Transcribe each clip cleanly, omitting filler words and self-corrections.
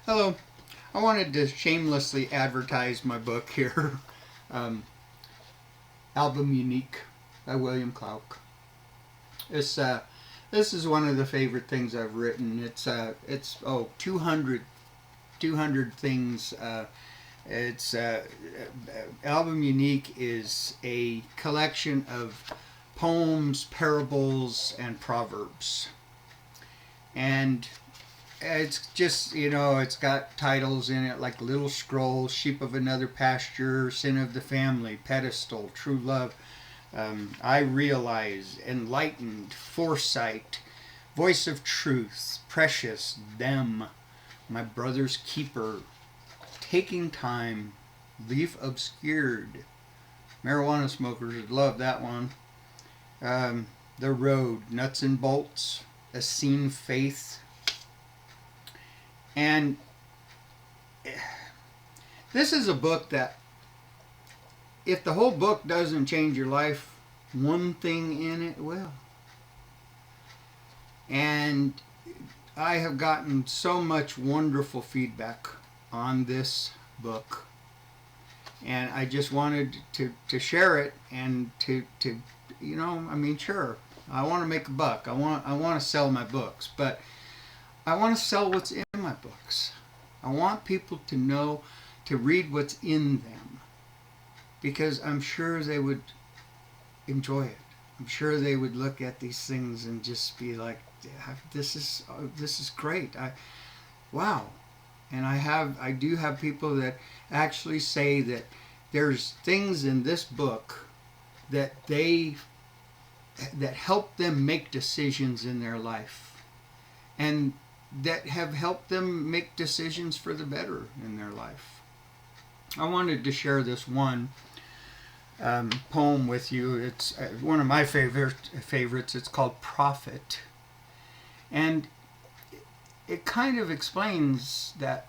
Hello. I wanted to shamelessly advertise my book here, um, Album Unique by William Clark. This this is one of the favorite things I've written. It's 200 things. It's Album Unique is a collection of poems, parables, and proverbs, and it's just, it's got titles in it like Little Scroll, Sheep of Another Pasture, Sin of the Family, Pedestal, True Love, I Realize, Enlightened, Foresight, Voice of Truth, Precious, Them, My Brother's Keeper, Taking Time, Leaf Obscured. Marijuana smokers would love that one. The Road, Nuts and Bolts, A Seen Faith. And this is a book that, if the whole book doesn't change your life, one thing in it will. And I have gotten so much wonderful feedback on this book. And I just wanted to share it and sure, I want to make a buck. I want to sell my books, but I want to sell what's in my books. I want people to know, to read what's in them, because I'm sure they would enjoy it. I'm sure they would look at these things and just be like, yeah, this is great. Wow. And I do have people that actually say that there's things in this book that help them make decisions in their life, and that have helped them make decisions for the better in their life. I wanted to share this one poem with you. It's one of my favorites. It's called Prophet. And it kind of explains that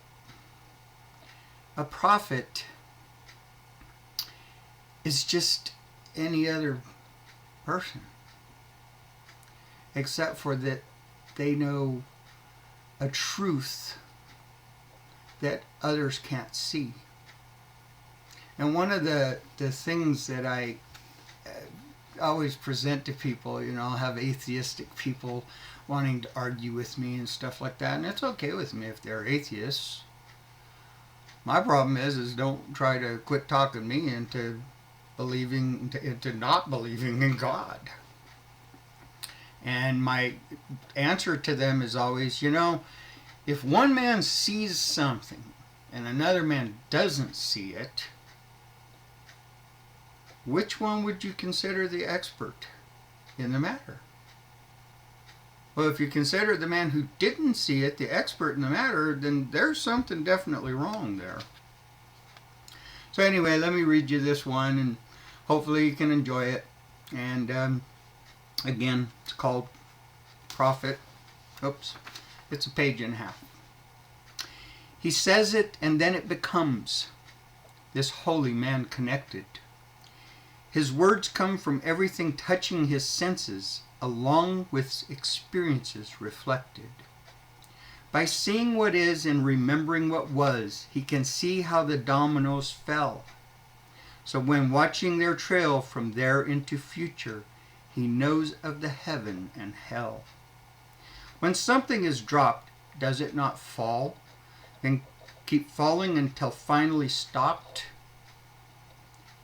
a prophet is just any other person, except for that they know a truth that others can't see. And one of the things that I always present to people, I'll have atheistic people wanting to argue with me and stuff like that, and it's okay with me if they're atheists. My problem is don't try to quit talking me into not believing in God. And my answer to them is always, if one man sees something and another man doesn't see it, which one would you consider the expert in the matter? Well, if you consider the man who didn't see it the expert in the matter, then there's something definitely wrong there. So anyway, let me read you this one, and hopefully you can enjoy it. And again, it's called Prophet. Oops, it's a page and a half. He says it, and then it becomes, this holy man connected. His words come from everything touching his senses, along with experiences reflected. By seeing what is and remembering what was, he can see how the dominoes fell. So when watching their trail from there into future, he knows of the heaven and hell. When something is dropped, does it not fall, then keep falling until finally stopped?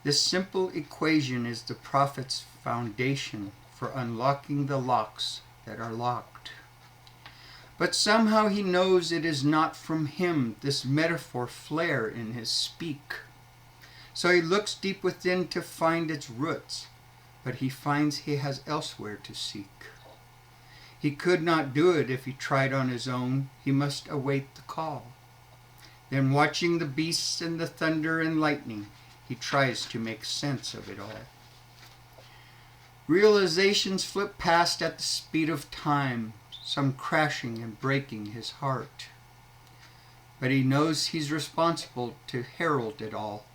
This simple equation is the prophet's foundation for unlocking the locks that are locked. But somehow he knows it is not from him this metaphor flare in his speak. So he looks deep within to find its roots, but he finds he has elsewhere to seek. He could not do it if he tried on his own. He must await the call. Then watching the beasts and the thunder and lightning, he tries to make sense of it all. Realizations flip past at the speed of time, some crashing and breaking his heart. But he knows he's responsible to herald it all.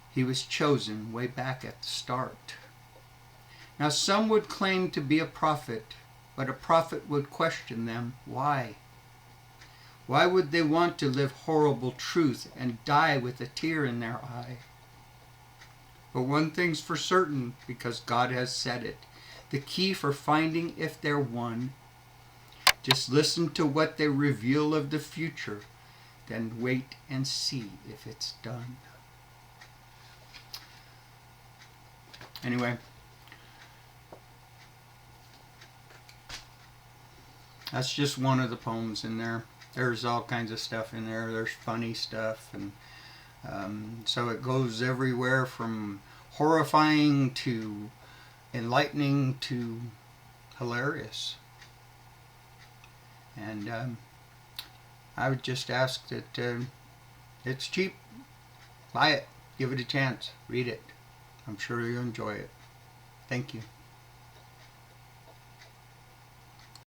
He was chosen way back at the start. Now some would claim to be a prophet, but a prophet would question them. Why? Why would they want to live horrible truth and die with a tear in their eye? But one thing's for certain, because God has said it. The key for finding if they're one. Just listen to what they reveal of the future, then wait and see if it's done. Anyway, that's just one of the poems in there. There's all kinds of stuff in there. There's funny stuff, and so it goes everywhere from horrifying to enlightening to hilarious. And I would just ask that it's cheap. Buy it. Give it a chance. Read it. I'm sure you'll enjoy it. Thank you.